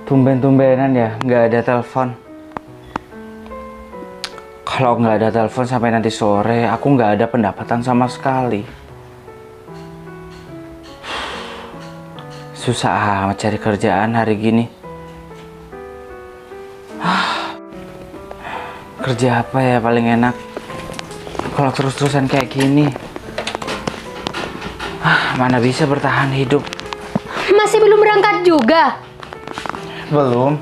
Tumben-tumbenan ya, nggak ada telepon. Kalau nggak ada telepon sampai nanti sore, aku nggak ada pendapatan sama sekali. Susah amat cari kerjaan hari gini. Kerja apa ya paling enak? Kalau terus-terusan kayak gini, mana bisa bertahan hidup. Masih belum berangkat juga? Belum.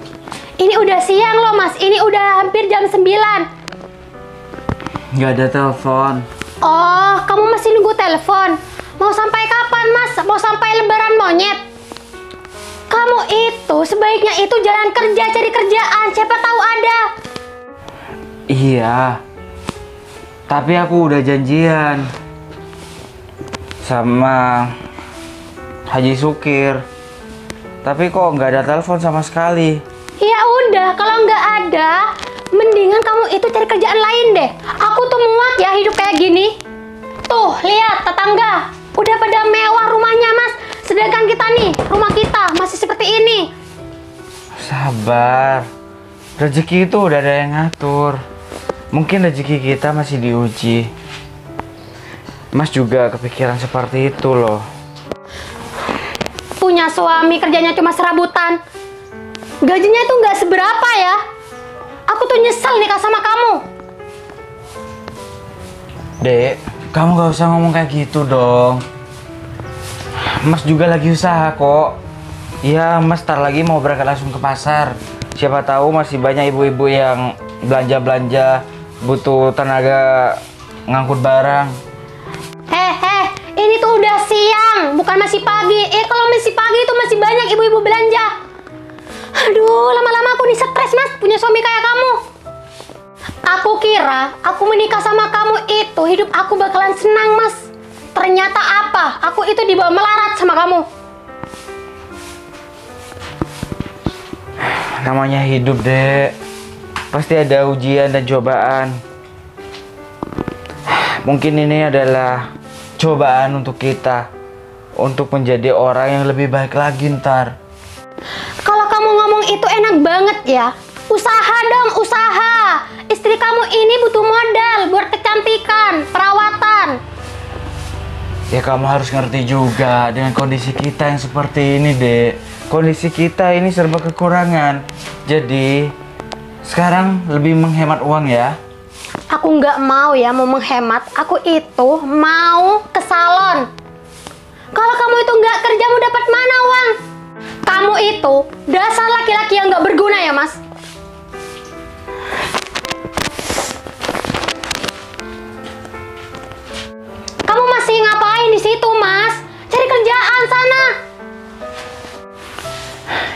Ini udah siang loh mas, ini udah hampir jam 9. Nggak ada telepon. Oh, kamu masih nunggu telepon? Mau sampai kapan mas? Mau sampai lebaran monyet? Kamu itu sebaiknya itu jalan kerja, cari kerjaan, siapa tahu ada. Iya, tapi aku udah janjian sama Haji Sukir. Tapi kok nggak ada telepon sama sekali. Ya udah, kalau nggak ada, mendingan kamu itu cari kerjaan lain deh. Aku tuh muak ya hidup kayak gini. Tuh, lihat tetangga, udah pada mewah rumahnya mas. Sedangkan kita nih, rumah kita masih seperti ini. Sabar, rezeki itu udah ada yang ngatur. Mungkin rezeki kita masih diuji. Mas juga kepikiran seperti itu loh. Punya suami kerjanya cuma serabutan, gajinya itu nggak seberapa ya. Aku tuh nyesel nikah sama kamu. Dek, kamu gak usah ngomong kayak gitu dong. Mas juga lagi usaha kok. Iya, Mas ntar lagi mau berangkat langsung ke pasar. Siapa tahu masih banyak ibu-ibu yang belanja-belanja, butuh tenaga ngangkut barang. Ini tuh udah siang, bukan masih pagi. Kalau masih pagi itu masih banyak ibu-ibu belanja. Aduh, lama-lama aku nih stres mas, punya suami kayak kamu. Aku kira aku menikah sama kamu itu hidup aku bakalan senang mas. Ternyata apa? Aku itu dibawa melarat sama kamu. Namanya hidup, Dek. Pasti ada ujian dan cobaan. Mungkin ini adalah cobaan untuk kita, untuk menjadi orang yang lebih baik lagi ntar. Kalau kamu ngomong itu enak banget ya. Usaha dong, usaha. Istri kamu ini butuh modal buat kecantikan, perawatan. Ya kamu harus ngerti juga dengan kondisi kita yang seperti ini, Dek. Kondisi kita ini serba kekurangan. Jadi sekarang lebih menghemat uang ya. Aku nggak mau ya mau menghemat. Aku itu mau ke salon. Kalau kamu itu nggak kerja mau dapat mana uang? Kamu itu dasar laki-laki yang nggak berguna ya mas. Kamu masih ngapain di situ mas? Cari kerjaan sana.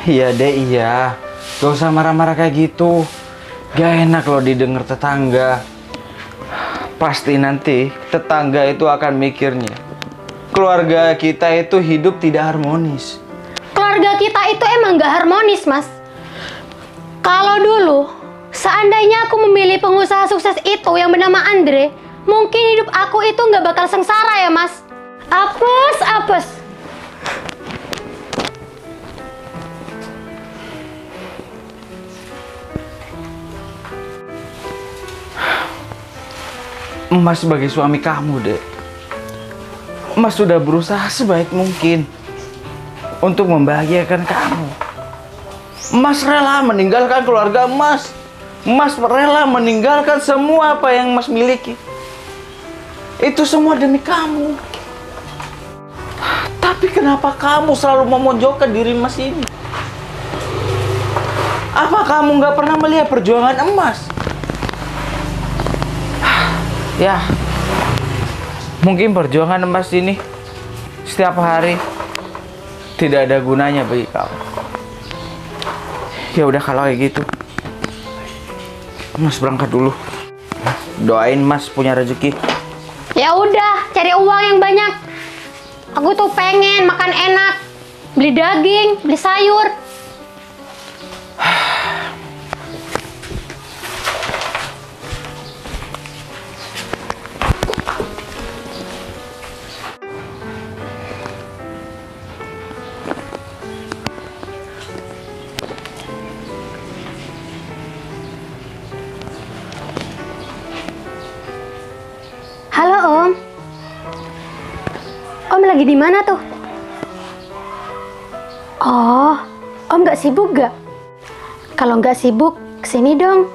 Iya, Dek, iya. Gak usah marah-marah kayak gitu. Gak enak loh didengar tetangga. Pasti nanti tetangga itu akan mikirnya keluarga kita itu hidup tidak harmonis. Keluarga kita itu emang gak harmonis mas. Kalau dulu seandainya aku memilih pengusaha sukses itu yang bernama Andre, mungkin hidup aku itu gak bakal sengsara ya mas. Apes. Mas sebagai suami kamu, Dek, Mas sudah berusaha sebaik mungkin untuk membahagiakan kamu. Mas rela meninggalkan keluarga Mas. Mas rela meninggalkan semua apa yang Mas miliki. Itu semua demi kamu. Tapi kenapa kamu selalu memojokkan diri Mas ini? Apa kamu nggak pernah melihat perjuangan Mas? Ya, mungkin perjuangan Mas ini setiap hari tidak ada gunanya bagi kamu. Ya udah kalau kayak gitu, Mas berangkat dulu. Doain Mas punya rezeki. Ya udah, cari uang yang banyak. Aku tuh pengen makan enak, beli daging, beli sayur. Lagi di mana tuh? Oh, Om nggak sibuk gak? Kalau nggak sibuk, kesini dong.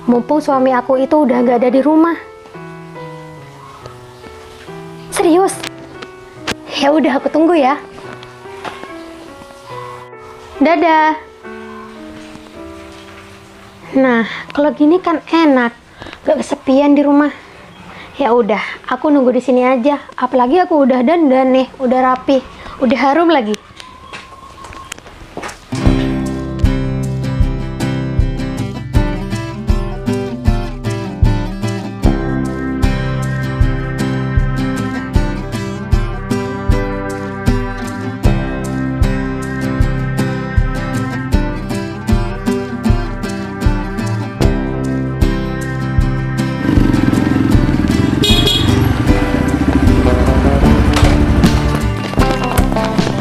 Mumpung suami aku itu udah nggak ada di rumah. Serius? Ya udah, aku tunggu ya. Dadah. Nah, kalau gini kan enak, gak kesepian di rumah. Ya udah, aku nunggu di sini aja. Apalagi aku udah dandan nih, udah rapi, udah harum lagi.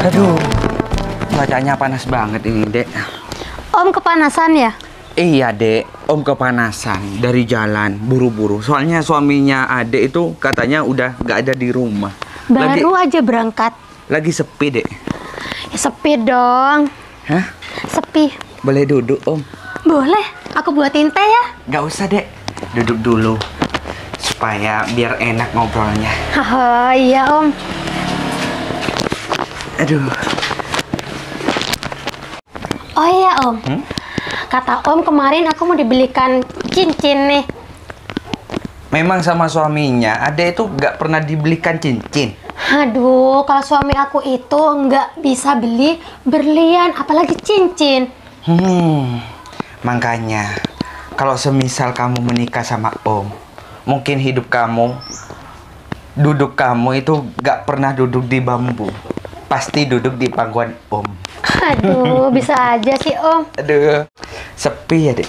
Aduh, cuacanya panas banget ini, Dek. Om kepanasan ya? Iya, Dek. Om kepanasan dari jalan, buru-buru. Soalnya suaminya Adek itu katanya udah nggak ada di rumah. Baru aja berangkat. Lagi sepi, Dek. Ya, sepi dong. Hah? Sepi. Boleh duduk, Om? Boleh, aku buatin teh ya? Nggak usah, Dek. Duduk dulu. Supaya biar enak ngobrolnya. Haha, iya Om. Aduh. Oh iya Om. Kata Om kemarin aku mau dibelikan cincin nih. Memang sama suaminya, Adek itu nggak pernah dibelikan cincin. Aduh, kalau suami aku itu nggak bisa beli berlian, apalagi cincin. Makanya kalau semisal kamu menikah sama Om, mungkin hidup kamu, duduk kamu itu nggak pernah duduk di bambu, pasti duduk di pangkuan Om. Aduh, bisa aja sih Om. Aduh, sepi ya, Dek.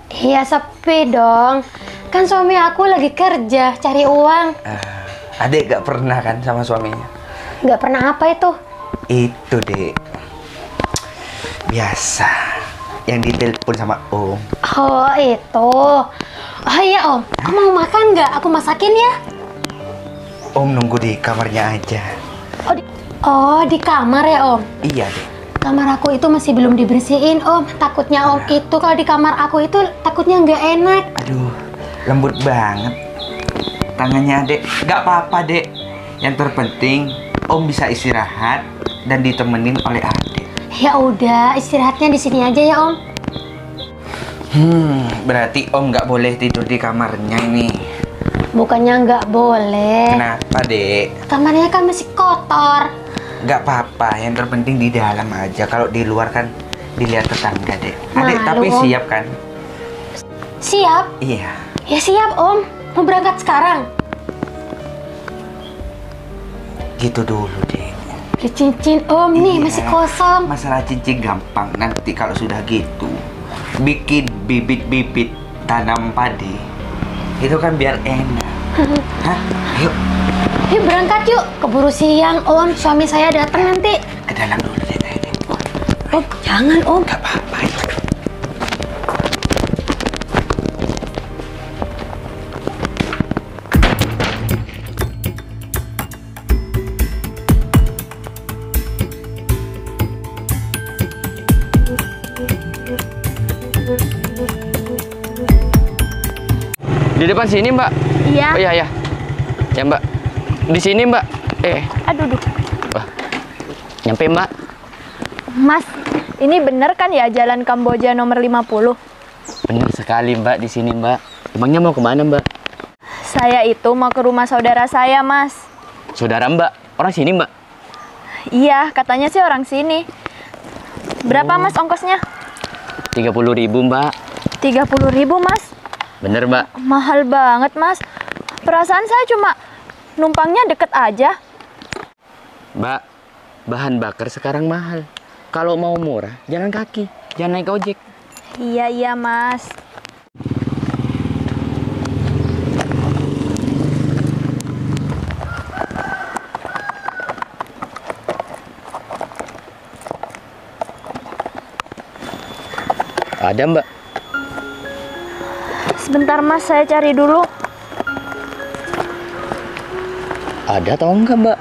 Iya sepi dong. Kan suami aku lagi kerja, cari uang. Adek gak pernah kan sama suaminya? Nggak pernah apa itu? Itu, Dek. Biasa. Yang ditelepon sama Om. Oh, itu. Oh iya Om, kamu mau makan nggak? Aku masakin ya. Om nunggu di kamarnya aja. Oh, di kamar ya Om? Iya, Dek. Kamar aku itu masih belum dibersihin Om. Takutnya Om itu kalau di kamar aku itu takutnya nggak enak. Aduh, lembut banget. Tangannya Adek. Gak apa-apa, Dek. Yang terpenting Om bisa istirahat dan ditemenin oleh Adek. Ya udah, istirahatnya di sini aja ya Om. Berarti Om nggak boleh tidur di kamarnya ini. Bukannya nggak boleh. Kenapa, Dek? Kamarnya kan masih kotor. Nggak apa-apa, yang terpenting di dalam aja. Kalau di luar kan dilihat tetangga, Dek. Adek, Malu, tapi Om. siap kan? Siap? Iya. Ya siap Om. Mau berangkat sekarang? Gitu dulu, Dek. Beli cincin Om, nih Iya. masih kosong. Masalah cincin gampang. Nanti kalau sudah gitu, bikin bibit-bibit tanam padi. Itu kan biar enak. Hah? Yuk, Yuk berangkat yuk. Keburu siang Om, suami saya datang nanti. ke dalam dulu, Dek. Om, jangan Om. Gak apa-apa. Di depan sini, Mbak. Iya. Oh iya, ya. Ya, Mbak. Di sini, Mbak. Aduh, Wah. Nyampe, Mbak. Mas, ini bener kan ya Jalan Kamboja nomor 50? Benar sekali, Mbak, di sini, Mbak. Emangnya mau kemana, Mbak? Saya itu mau ke rumah saudara saya, Mas. Saudara, Mbak. Orang sini, Mbak. Iya, katanya sih orang sini. Berapa, Mas, ongkosnya? 30.000, Mbak. 30.000, Mas. Bener, Mbak. Mahal banget, Mas. Perasaan saya cuma numpangnya deket aja. Mbak, bahan bakar sekarang mahal. Kalau mau murah, jalan kaki. Jangan naik ojek. Iya, Mas. Ada, Mbak. Sebentar, Mas, saya cari dulu. Ada atau enggak, Mbak?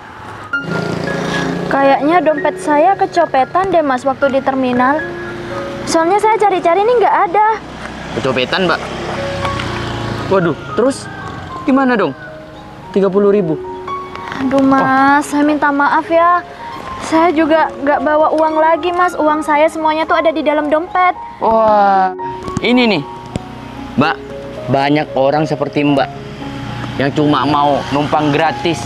Kayaknya dompet saya kecopetan deh mas waktu di terminal. Soalnya saya cari-cari ini nggak ada. Kecopetan, Mbak. Waduh, terus gimana dong? 30.000. Aduh mas, saya minta maaf ya. Saya juga nggak bawa uang lagi mas. Uang saya semuanya tuh ada di dalam dompet. Wah, ini nih, Mbak. Banyak orang seperti Mbak yang cuma mau numpang gratis.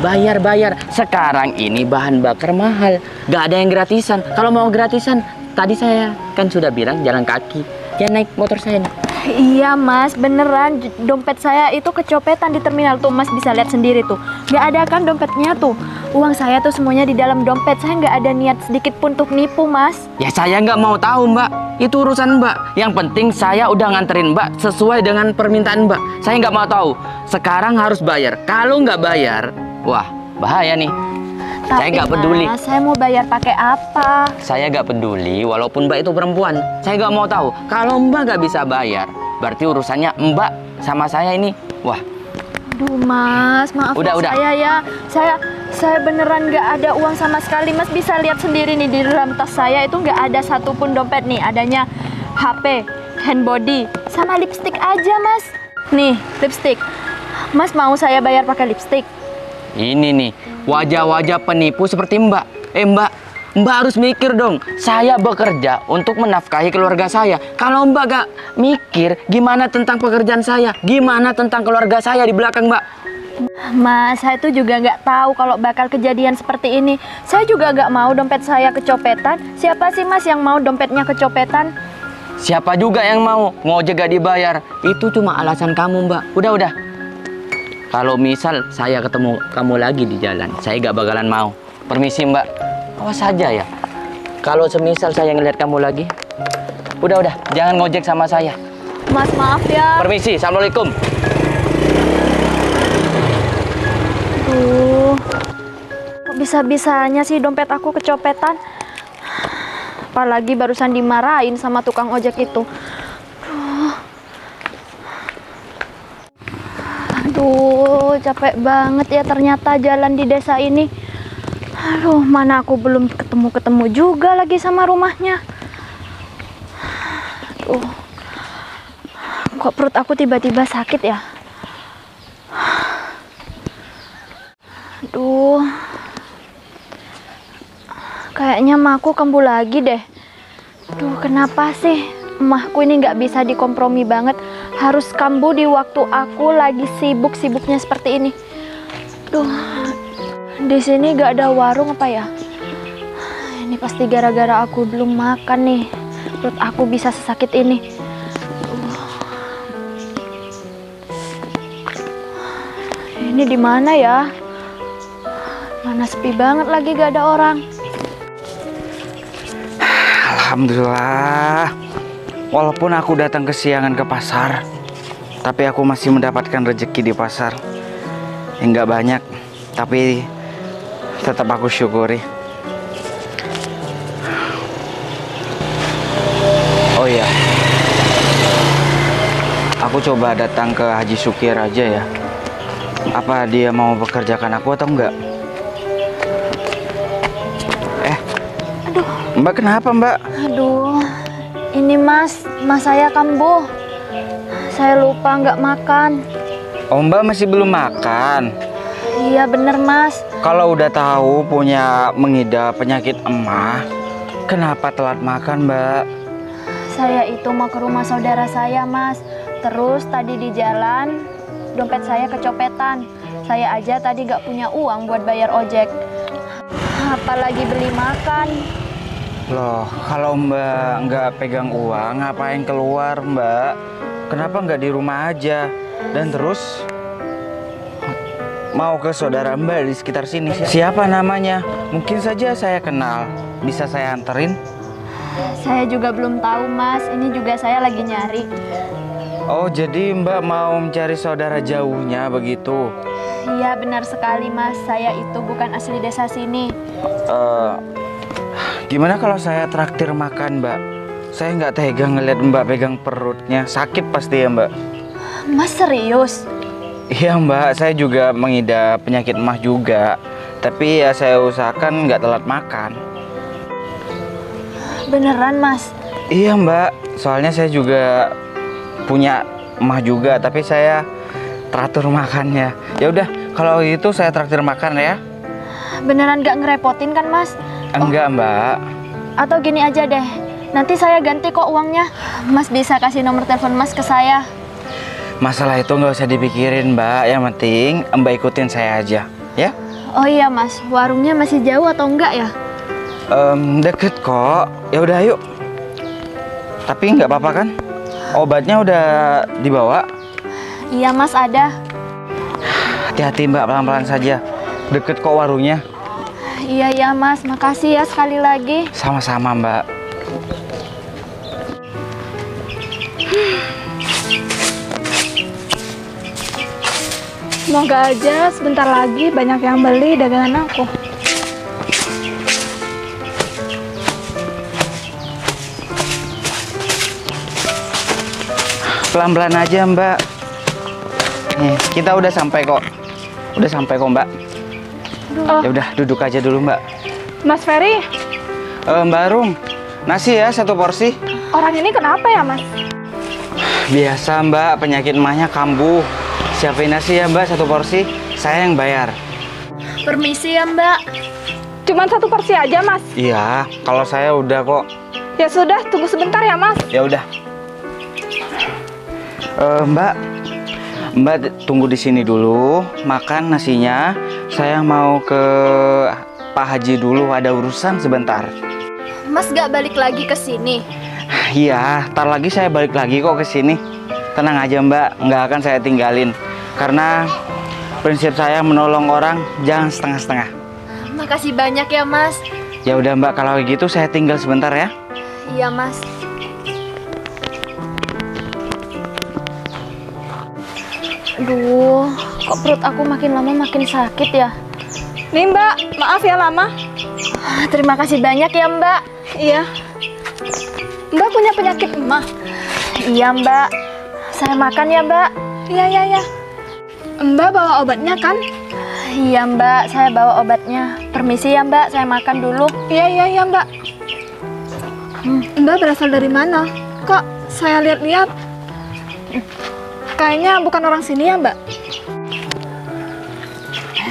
Bayar. Sekarang ini bahan bakar mahal. Gak ada yang gratisan. Kalau mau gratisan, tadi saya kan sudah bilang jalan kaki. Ya naik motor saya nih. Iya mas, beneran dompet saya itu kecopetan di terminal tuh mas bisa lihat sendiri tuh. Nggak ada kan dompetnya tuh. Uang saya tuh semuanya di dalam dompet. Saya nggak ada niat sedikit pun untuk nipu mas. Ya saya nggak mau tahu Mbak. Itu urusan Mbak. Yang penting saya udah nganterin Mbak sesuai dengan permintaan Mbak. Saya nggak mau tahu. Sekarang harus bayar. Kalau nggak bayar, wah bahaya nih. Saya nggak peduli. Mas, saya mau bayar pakai apa? Saya nggak peduli, walaupun Mbak itu perempuan. Saya nggak mau tahu. Kalau Mbak nggak bisa bayar, berarti urusannya Mbak sama saya ini. Wah. Aduh mas, maaf Udah. saya ya. Saya beneran nggak ada uang sama sekali. Mas bisa lihat sendiri nih di dalam tas saya itu nggak ada satupun dompet nih. Adanya HP, handbody, sama lipstick aja mas. Nih, lipstick. Mas mau saya bayar pakai lipstick? Ini nih, wajah-wajah penipu seperti Mbak. Mbak harus mikir dong. Saya bekerja untuk menafkahi keluarga saya. Kalau Mbak gak mikir, gimana tentang pekerjaan saya? Gimana tentang keluarga saya di belakang Mbak? Mas, saya tuh juga nggak tahu kalau bakal kejadian seperti ini. Saya juga nggak mau dompet saya kecopetan. Siapa sih mas yang mau dompetnya kecopetan? Siapa juga yang mau ngojek gak dibayar? Itu cuma alasan kamu Mbak. Udah. Kalau misal saya ketemu kamu lagi di jalan, saya gak bakalan mau. Permisi Mbak. Awas saja ya. Kalau semisal saya ngeliat kamu lagi, udah, jangan ngojek sama saya. Mas maaf ya. Permisi, assalamualaikum. Aduh, kok bisa-bisanya sih dompet aku kecopetan? Apalagi barusan dimarahin sama tukang ojek itu. Aduh, capek banget ya ternyata jalan di desa ini. Aduh, mana aku belum ketemu juga lagi sama rumahnya. Aduh, kok perut aku tiba-tiba sakit ya? Aduh, kayaknya emakku kambuh lagi deh. Aduh, kenapa sih emakku ini nggak bisa dikompromi banget? Harus kambuh di waktu aku lagi sibuk-sibuknya seperti ini. Aduh, di sini nggak ada warung apa ya? Ini pasti gara-gara aku belum makan nih. Perut aku bisa sesakit ini. Ini di mana ya? Mana sepi banget lagi gak ada orang. Alhamdulillah. Walaupun aku datang kesiangan ke pasar, tapi aku masih mendapatkan rezeki di pasar. Enggak banyak, tapi tetap aku syukuri. Oh iya, aku coba datang ke Haji Sukir aja ya. Apa dia mau bekerjakan aku atau enggak? Aduh, Mbak kenapa Mbak? aduh. Ini mas saya kambuh. Saya lupa nggak makan. Oh Mbak masih belum makan? Iya bener mas. Kalau udah tahu punya mengidap penyakit emah, kenapa telat makan Mbak? Saya itu mau ke rumah saudara saya mas. Terus tadi di jalan dompet saya kecopetan. Saya aja tadi nggak punya uang buat bayar ojek. Apalagi beli makan. Loh, kalau Mbak nggak pegang uang, ngapain keluar Mbak? Kenapa nggak di rumah aja? Dan terus mau ke saudara Mbak di sekitar sini. Siapa namanya? Mungkin saja saya kenal. Bisa saya anterin? Saya juga belum tahu mas. Ini juga saya lagi nyari. Oh, jadi Mbak mau mencari saudara jauhnya begitu? Iya benar sekali mas. Saya itu bukan asli desa sini. Gimana kalau saya traktir makan Mbak? Saya nggak tega ngeliat Mbak pegang perutnya. Sakit pasti ya Mbak? Mas serius? Iya Mbak, saya juga mengidap penyakit emah juga. Tapi ya saya usahakan nggak telat makan. Beneran, Mas? Iya Mbak, soalnya saya juga punya emah juga, tapi saya teratur makannya. Ya udah, kalau gitu saya traktir makan ya. Beneran gak ngerepotin kan, Mas? Enggak Mbak. Atau gini aja deh, nanti saya ganti kok uangnya. Mas bisa kasih nomor telepon Mas ke saya. Masalah itu nggak usah dipikirin Mbak, yang penting Mbak ikutin saya aja, ya. Oh iya Mas, warungnya masih jauh atau enggak ya? Deket kok. Ya udah yuk. Tapi nggak apa-apa kan? Obatnya udah dibawa? Iya Mas, ada. Hati-hati Mbak, pelan-pelan saja. Deket kok warungnya. Iya ya Mas, makasih ya sekali lagi. Sama-sama Mbak. Semoga aja sebentar lagi banyak yang beli dagangan aku. Pelan-pelan aja Mbak. Nih, kita udah sampai kok. Udah sampai kok Mbak. Oh, Ya udah, duduk aja dulu Mbak. Mas Ferry, Mbak Rum, nasi ya 1 porsi. orang ini kenapa ya Mas? Biasa Mbak, penyakit emaknya kambuh. Siapin nasi ya Mbak 1 porsi. Saya yang bayar. Permisi ya Mbak. Cuman 1 porsi aja Mas. Iya, kalau saya udah kok. Ya sudah, tunggu sebentar ya Mas. Ya udah. Mbak tunggu di sini dulu, makan nasinya. Saya mau ke Pak Haji dulu, ada urusan sebentar. Mas gak balik lagi ke sini? Iya, ntar lagi saya balik lagi kok ke sini. Tenang aja Mbak, nggak akan saya tinggalin. Karena prinsip saya menolong orang jangan setengah-setengah. Makasih banyak ya Mas. Ya udah Mbak, kalau gitu saya tinggal sebentar ya. Iya Mas. Aduh, kok perut aku makin lama makin sakit ya? Nih Mbak, maaf ya lama. Terima kasih banyak ya Mbak. Iya. Mbak punya penyakit emah? Iya Mbak. Saya makan ya Mbak. Iya. Mbak bawa obatnya kan? Iya Mbak, saya bawa obatnya. Permisi ya Mbak, saya makan dulu. Iya Mbak. Mbak berasal dari mana? Kok saya lihat-lihat kayaknya bukan orang sini ya Mbak?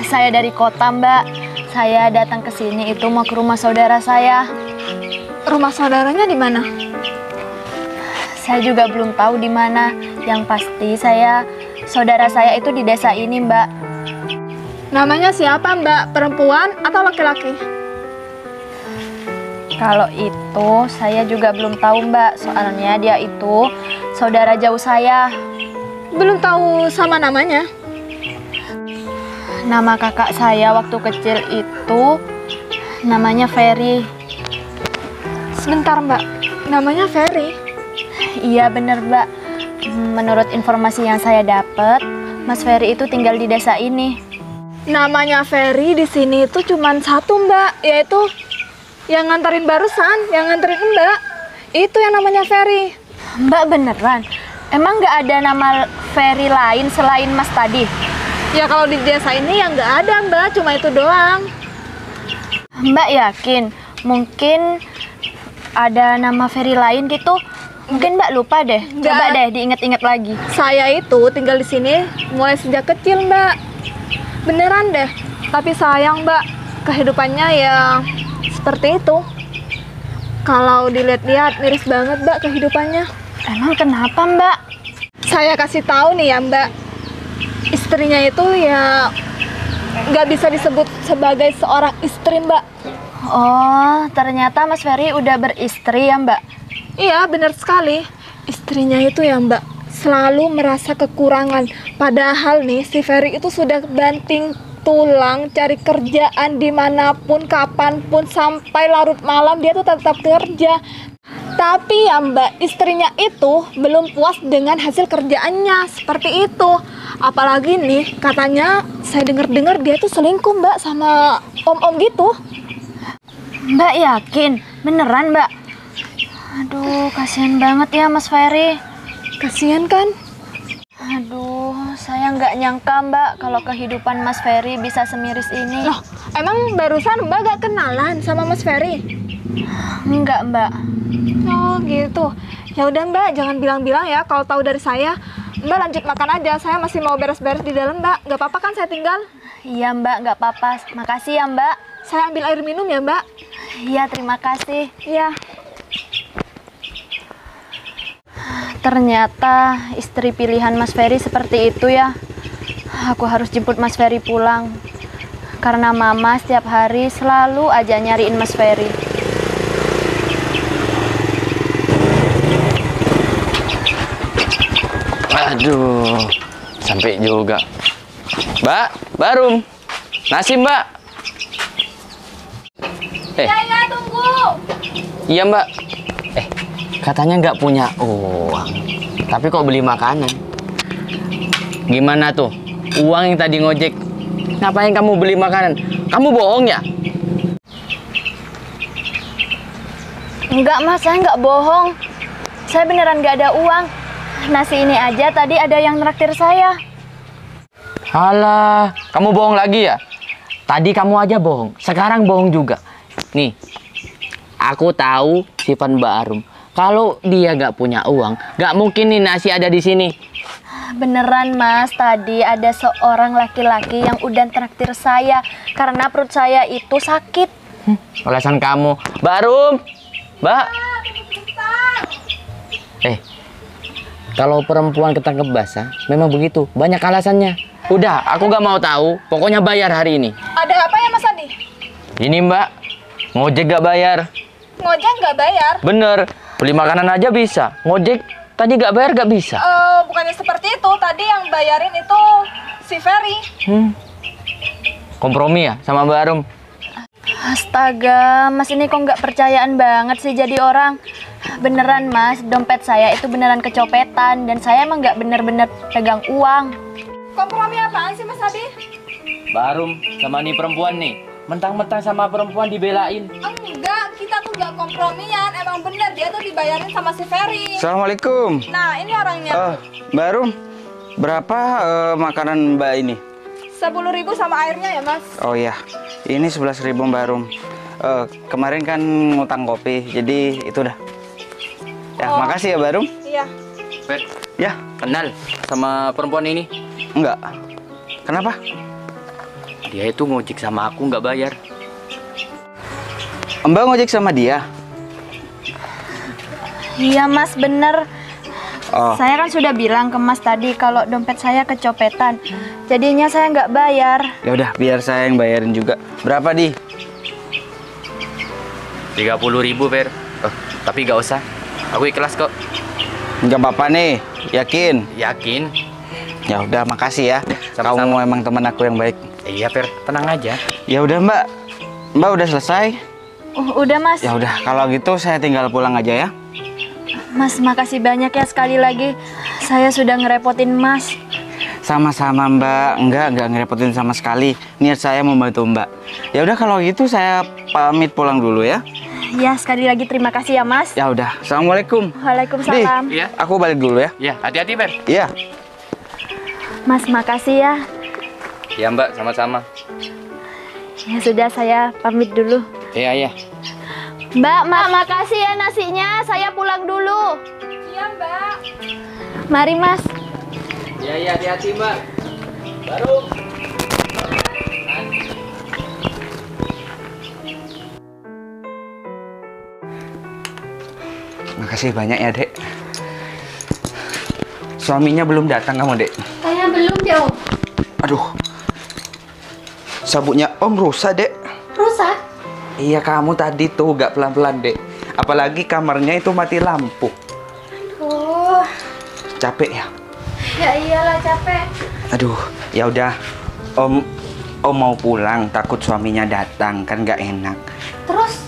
Saya dari kota Mbak. Saya datang ke sini itu mau ke rumah saudara saya. Rumah saudaranya di mana? Saya juga belum tahu di mana. Yang pasti saudara saya itu di desa ini Mbak. Namanya siapa Mbak? Perempuan atau laki-laki? Kalau itu saya juga belum tahu Mbak. Soalnya dia itu saudara jauh saya. Belum tahu sama namanya? Nama kakak saya waktu kecil itu namanya Ferry. Sebentar Mbak, namanya Ferry? Iya bener Mbak. Menurut informasi yang saya dapat, Mas Ferry itu tinggal di desa ini. Namanya Ferry di sini itu cuma 1 Mbak, yaitu yang nganterin barusan, yang nganterin Mbak. Itu yang namanya Ferry. Mbak beneran? Emang nggak ada nama Ferry lain selain Mas tadi? Ya kalau di desa ini ya nggak ada Mbak, cuma itu doang. Mbak yakin? Mungkin ada nama Ferry lain gitu? Mungkin Mbak lupa deh. Coba deh diingat-ingat lagi. Saya itu tinggal di sini mulai sejak kecil Mbak. Beneran deh. Tapi sayang Mbak, kehidupannya ya seperti itu. Kalau dilihat-lihat miris banget Mbak kehidupannya. Emang kenapa Mbak? Saya kasih tahu nih ya Mbak, istrinya itu ya nggak bisa disebut sebagai seorang istri Mbak. Oh, ternyata Mas Ferry udah beristri ya Mbak? Iya benar sekali. Istrinya itu ya Mbak selalu merasa kekurangan. Padahal nih si Ferry itu sudah banting tulang cari kerjaan dimanapun, kapanpun, sampai larut malam dia tuh tetap kerja. Tapi ya Mbak, istrinya itu belum puas dengan hasil kerjaannya seperti itu. Apalagi nih, katanya saya dengar-dengar dia tuh selingkuh Mbak sama om-om gitu. Mbak yakin? Beneran Mbak? Aduh, kasihan banget ya Mas Ferry. Kasihan kan? Aduh, saya nggak nyangka Mbak kalau kehidupan Mas Ferry bisa semiris ini. Loh, Emang barusan Mbak gak kenalan sama Mas Ferry? Enggak, Mbak. Oh gitu. Ya udah Mbak, jangan bilang-bilang ya kalau tahu dari saya. Mbak lanjut makan aja. Saya masih mau beres-beres di dalam, Mbak. Gak apa-apa kan saya tinggal? Iya, Mbak, nggak apa-apa. Makasih ya, Mbak. Saya ambil air minum ya, Mbak. Iya, terima kasih. Iya. Ternyata istri pilihan Mas Ferry seperti itu ya. Aku harus jemput Mas Ferry pulang. Karena Mama setiap hari selalu aja nyariin Mas Ferry. Aduh, sampai juga. Mbak, Barum. Nasi, Mbak. Ya, tunggu. Iya, Mbak. Katanya nggak punya uang. Tapi kok beli makanan? Gimana tuh? Uang yang tadi ngojek. Ngapain kamu beli makanan? Kamu bohong ya? Enggak, Mas, saya nggak bohong. Saya beneran nggak ada uang. Nasi ini aja tadi ada yang traktir saya. Alah, kamu bohong lagi ya? Tadi kamu aja bohong, sekarang bohong juga. Nih, aku tahu sifat Mbak Arum. Kalau dia nggak punya uang, nggak mungkin nih nasi ada di sini. Beneran, Mas, tadi ada seorang laki-laki yang udah traktir saya karena perut saya itu sakit. Alasan kamu, Mbak Arum, Mbak. Kalau perempuan ketangkep basah, memang begitu. Banyak alasannya. Udah, aku nggak mau tahu. Pokoknya bayar hari ini. Ada apa ya Mas Adi? Ini Mbak, ngojek nggak bayar. Ngojek nggak bayar? Bener, beli makanan aja bisa. Ngojek tadi nggak bayar nggak bisa. Bukannya seperti itu. Tadi yang bayarin itu si Ferry. Kompromi ya sama Mbak Arum. Astaga, Mas ini kok nggak percayaan banget sih jadi orang. Beneran, Mas, dompet saya itu beneran kecopetan dan saya emang nggak bener-bener pegang uang. Kompromi apaan sih Mas Adi? Mbak Arum sama nih perempuan nih, mentang-mentang sama perempuan dibelain. Enggak, kita tuh nggak kompromian. Emang bener dia tuh dibayarin sama si Ferry. Assalamualaikum. Nah, ini orangnya. Mbak Arum, berapa makanan Mbak ini? 10.000 sama airnya ya Mas. Oh iya, ini 11.000 Mbak Arum. Kemarin kan ngutang kopi, jadi itu dah. Ya, makasih ya Mbak Arum. Iya. Fer, Ya, kenal sama perempuan ini? enggak. Kenapa? Dia itu ngojek sama aku nggak bayar. Mbak ngojek sama dia? Iya, Mas, bener. Oh, Saya kan sudah bilang ke Mas tadi kalau dompet saya kecopetan. Jadinya saya nggak bayar. ya udah biar saya yang bayarin juga. Berapa di? 30.000 Fer. Tapi nggak usah. Aku ikhlas kok. Enggak apa-apa nih, yakin? Yakin? Ya udah, makasih ya. Sama-sama. Kamu memang teman aku yang baik. Iya Fer, tenang aja. Ya udah Mbak. Mbak udah selesai? Udah, Mas. Ya udah, kalau gitu saya tinggal pulang aja ya. Mas, makasih banyak ya sekali lagi. Saya sudah ngerepotin Mas. Sama-sama Mbak. Enggak ngerepotin sama sekali. Niat saya membantu Mbak. Ya udah kalau gitu saya pamit pulang dulu ya. Ya, sekali lagi terima kasih ya, Mas. Ya udah. Assalamualaikum. Waalaikumsalam. Iya. Aku balik dulu ya. Iya, hati-hati Fer. Iya. Mas, makasih ya. Iya Mbak, sama-sama. Ya sudah, saya pamit dulu. Iya. Mbak, makasih ya nasinya. Saya pulang dulu. Iya Mbak. Mari, Mas. Iya, hati-hati Mbak. Baru. Makasih banyak ya, Dek. Suaminya belum datang kamu, Dek. Saya belum jauh. Aduh. Sabuknya Om rusak, Dek. Rusak? Iya, kamu tadi tuh gak pelan-pelan, Dek. Apalagi kamarnya itu mati lampu. Oh, Capek ya? ya iyalah capek. Aduh, ya udah. Om mau pulang, takut suaminya datang, kan gak enak. Terus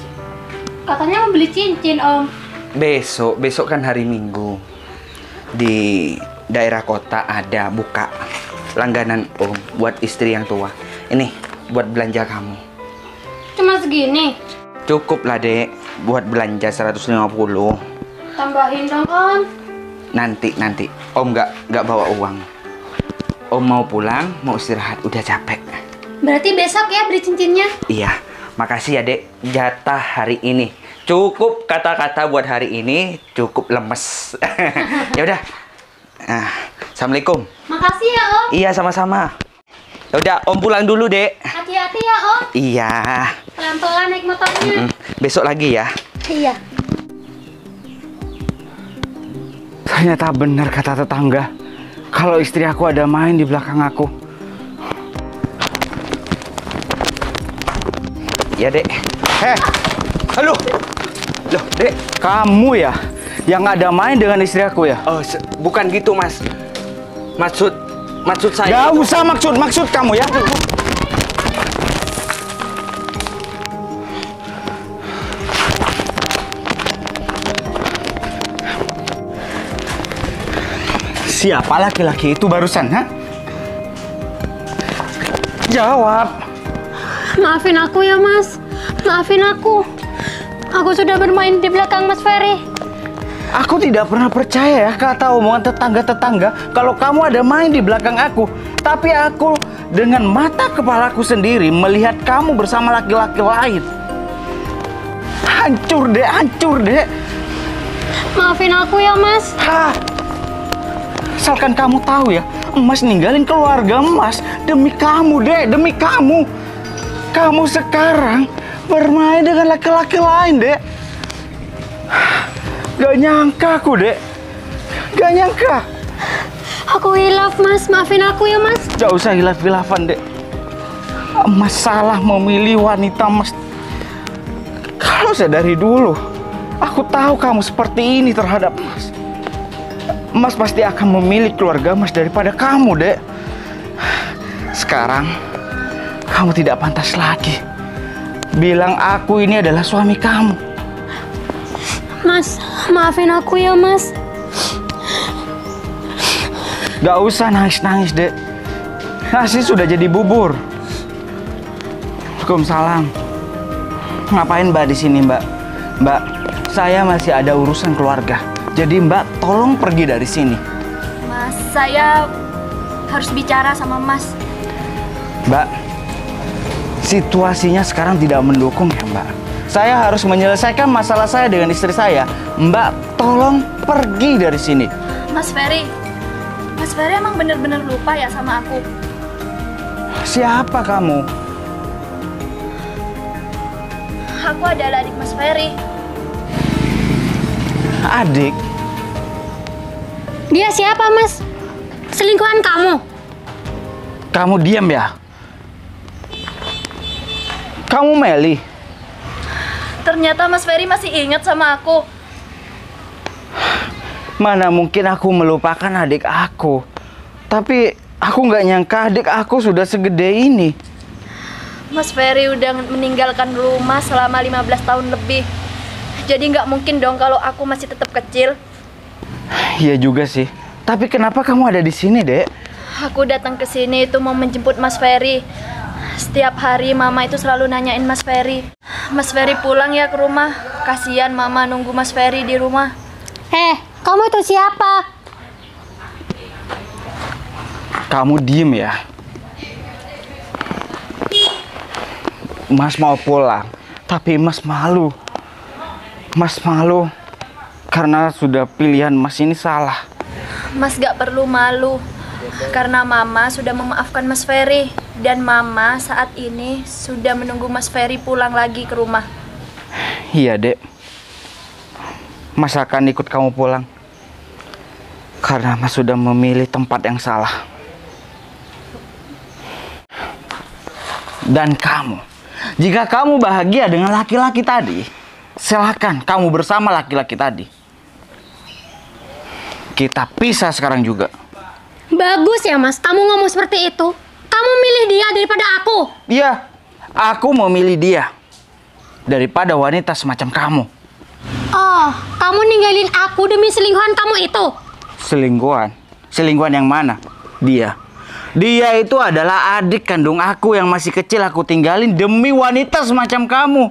katanya mau beli cincin, Om. Besok kan hari Minggu. Di daerah kota ada buka langganan Om buat istri yang tua. Ini buat belanja kamu. Cuma segini. Cukup lah, Dek, buat belanja 150. Tambahin dong, Om. Nanti Om nggak bawa uang. Om mau pulang, mau istirahat, udah capek. Berarti besok ya beli cincinnya? Iya, makasih ya dek, jatah hari ini. Cukup kata-kata buat hari ini, cukup lemes. Ya udah. Nah, assalamualaikum. Makasih ya Om. Iya, sama-sama. Ya udah, Om pulang dulu, Dek. Hati-hati ya Om. Iya. Pelan-pelan naik motornya. Besok lagi ya. Iya. Ternyata benar kata tetangga. Kalau istri aku ada main di belakang aku. Ya, Dek. Halo. Loh, Dek, kamu ya yang ada main dengan istri aku ya? Oh, bukan gitu, Mas. Maksud saya Gak itu- usah maksud kamu ya. Siapa laki-laki itu barusan, ha? Jawab. Maafin aku ya Mas. Maafin aku. Aku sudah bermain di belakang Mas Ferry. Aku tidak pernah percaya ya kata omongan tetangga-tetangga kalau kamu ada main di belakang aku. Tapi aku dengan mata kepalaku sendiri melihat kamu bersama laki-laki lain. Hancur dek. Maafin aku ya Mas. Hah? Asalkan kamu tahu ya, Emas ninggalin keluarga Emas demi kamu, Dek, demi kamu. Kamu sekarang bermain dengan laki-laki lain, Dek. Gak nyangka aku, Dek. Gak nyangka. Aku hilaf Mas. Maafin aku ya Mas. Gak usah hilaf-hilafan, Dek. Emas salah memilih wanita, Mas. Kalau saya dari dulu, aku tahu kamu seperti ini terhadap Mas. Mas pasti akan memilih keluarga Mas daripada kamu, Dek. Sekarang, kamu tidak pantas lagi bilang aku ini adalah suami kamu. Mas, maafin aku ya Mas. Gak usah nangis-nangis, Dek. Nasi sudah jadi bubur. Waalaikumsalam. Ngapain Mbak di sini, Mbak? Mbak, saya masih ada urusan keluarga. Jadi Mbak, tolong pergi dari sini. Mas, saya harus bicara sama Mas. Mbak, situasinya sekarang tidak mendukung ya, Mbak. Saya harus menyelesaikan masalah saya dengan istri saya. Mbak, tolong pergi dari sini. Mas Ferry emang bener-bener lupa ya sama aku? Siapa kamu? Aku adalah adik Mas Ferry. Adik? Dia siapa Mas? Selingkuhan kamu? Kamu diam ya? Kamu Meli? Ternyata Mas Ferry masih ingat sama aku. Mana mungkin aku melupakan adik aku. Tapi aku nggak nyangka adik aku sudah segede ini. Mas Ferry udah meninggalkan rumah selama 15 tahun lebih. Jadi nggak mungkin dong kalau aku masih tetap kecil. Iya juga sih. Tapi kenapa kamu ada di sini, Dek? Aku datang ke sini itu mau menjemput Mas Ferry. Setiap hari Mama itu selalu nanyain Mas Ferry. Mas Ferry pulang ya ke rumah. Kasihan Mama nunggu Mas Ferry di rumah. Kamu itu siapa? Kamu diem ya. Mas mau pulang, tapi Mas malu. Mas malu karena sudah pilihan Mas ini salah. Mas gak perlu malu. Karena Mama sudah memaafkan Mas Ferry. Dan Mama saat ini sudah menunggu Mas Ferry pulang lagi ke rumah. Iya, Dek. Mas akan ikut kamu pulang. Karena Mas sudah memilih tempat yang salah. Dan kamu, jika kamu bahagia dengan laki-laki tadi, silakan kamu bersama laki-laki tadi. Kita pisah sekarang juga. Bagus ya Mas, kamu ngomong seperti itu. Kamu milih dia daripada aku. Iya, aku memilih dia daripada wanita semacam kamu. Oh, kamu ninggalin aku demi selingkuhan kamu itu. Selingkuhan? Selingkuhan yang mana? Dia itu adalah adik kandung aku yang masih kecil aku tinggalin demi wanita semacam kamu.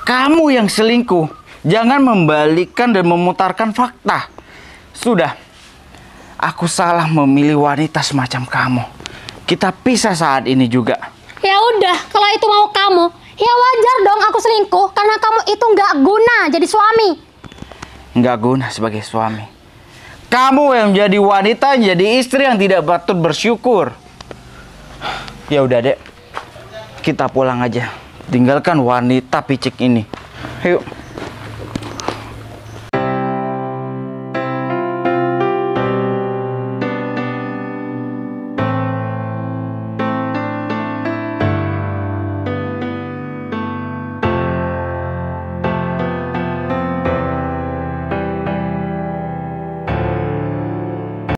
Kamu yang selingkuh. Jangan membalikkan dan memutarkan fakta. Sudah, aku salah memilih wanita semacam kamu. Kita pisah saat ini juga. Ya udah, kalau itu mau kamu, ya wajar dong aku selingkuh karena kamu itu nggak guna jadi suami. Nggak guna sebagai suami. Kamu yang jadi wanita, jadi istri yang tidak patut bersyukur. Ya udah, Dek. Kita pulang aja. Tinggalkan wanita picik ini. Yuk.